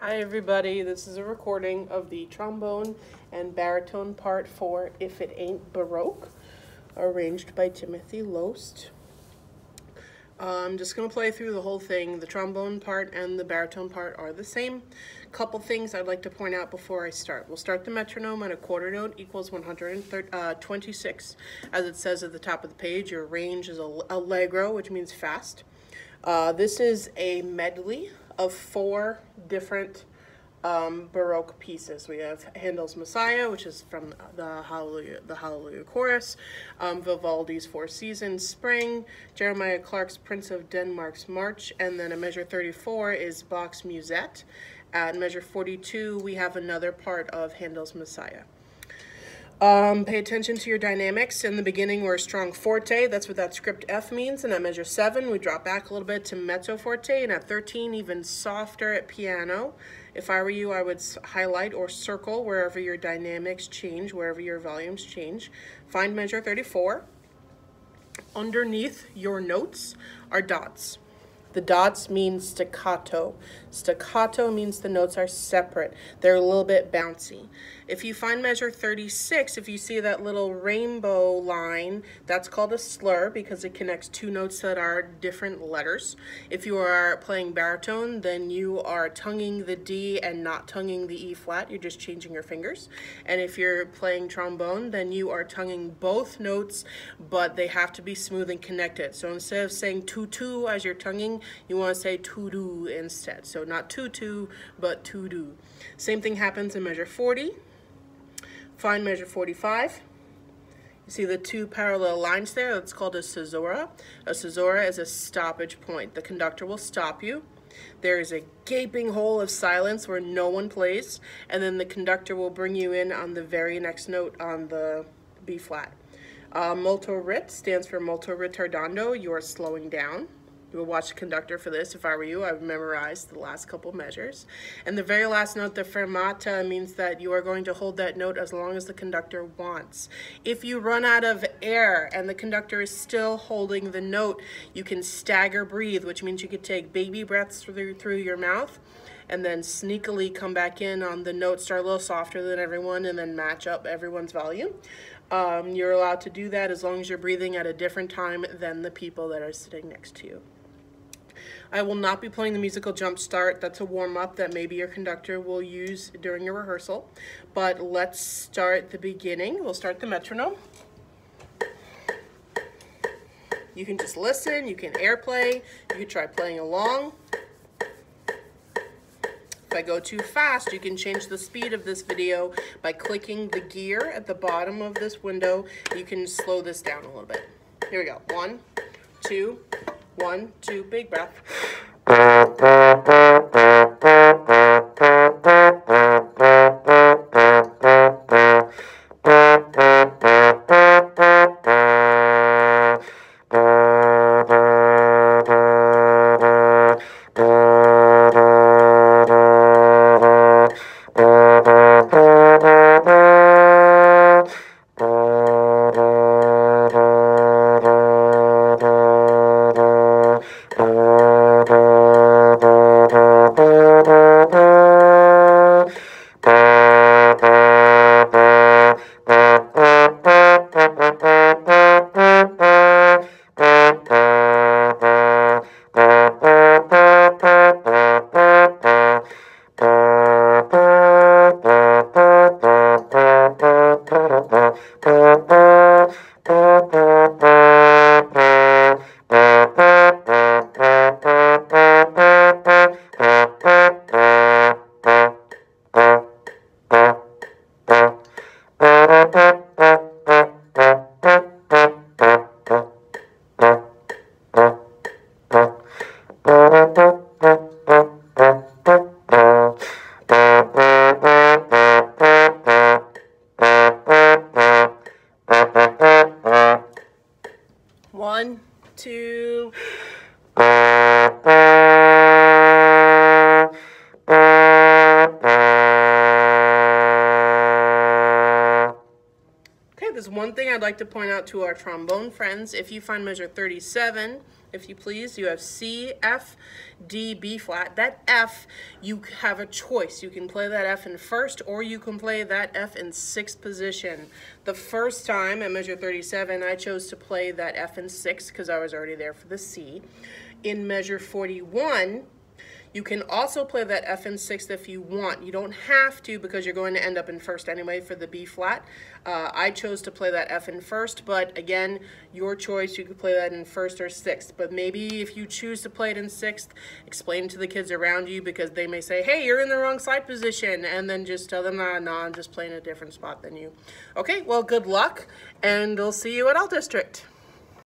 Hi everybody, this is a recording of the trombone and baritone part for If It Ain't Baroque, arranged by Timothy Loest. I'm just going to play through the whole thing. The trombone part and the baritone part are the same. Couple things I'd like to point out before I start. We'll start the metronome at a quarter note equals 126. As it says at the top of the page, your range is allegro, which means fast. This is a medley of 4 different Baroque pieces. We have Handel's Messiah, which is from the Hallelujah Chorus, Vivaldi's Four Seasons Spring, Jeremiah Clarke's Prince of Denmark's March, and then a measure 34 is Bach's Musette. At measure 42, we have another part of Handel's Messiah. Pay attention to your dynamics. In the beginning, we're a strong forte. That's what that script F means. And at measure 7, we drop back a little bit to mezzo forte. And at 13, even softer at piano. If I were you, I would highlight or circle wherever your dynamics change, wherever your volumes change. Find measure 34. Underneath your notes are dots. The dots mean staccato. Staccato means the notes are separate. They're a little bit bouncy. If you find measure 36, if you see that little rainbow line, that's called a slur because it connects 2 notes that are different letters. If you are playing baritone, then you are tonguing the D and not tonguing the E flat. You're just changing your fingers. And if you're playing trombone, then you are tonguing both notes, but they have to be smooth and connected. So instead of saying tutu as you're tonguing, you want to say to-do instead. So not tutu, but to-do. Same thing happens in measure 40. Find measure 45. You see the 2 parallel lines there? That's called a caesura. A caesura is a stoppage point. The conductor will stop you. There is a gaping hole of silence where no one plays, and then the conductor will bring you in on the very next note on the B flat. Molto rit stands for molto ritardando. You are slowing down. You will watch the conductor for this. If I were you, I would memorize the last couple measures. And the very last note, the fermata, means that you are going to hold that note as long as the conductor wants. If you run out of air and the conductor is still holding the note, you can stagger breathe, which means you could take baby breaths through your mouth and then sneakily come back in on the note, start a little softer than everyone, and then match up everyone's volume. You're allowed to do that as long as you're breathing at a different time than the people that are sitting next to you. I will not be playing the musical jump start. That's a warm-up that maybe your conductor will use during your rehearsal. But let's start the beginning. We'll start the metronome. You can just listen, you can airplay, you can try playing along. If I go too fast, you can change the speed of this video by clicking the gear at the bottom of this window. You can slow this down a little bit. Here we go. 1, 2, 1, 2, big breath. Because one thing I'd like to point out to our trombone friends, if you find measure 37, if you please, you have C, F, D, B flat. That F, you have a choice. You can play that F in first, or you can play that F in sixth position. The first time at measure 37, I chose to play that F in sixth because I was already there for the C. In measure 41, you can also play that F in sixth if you want. You don't have to because you're going to end up in first anyway for the B flat. I chose to play that F in first, but again, your choice. You could play that in first or sixth. But maybe if you choose to play it in sixth, explain to the kids around you because they may say, hey, you're in the wrong side position, and then just tell them, no, I'm just playing a different spot than you. Okay, well, good luck, and I'll see you at All District.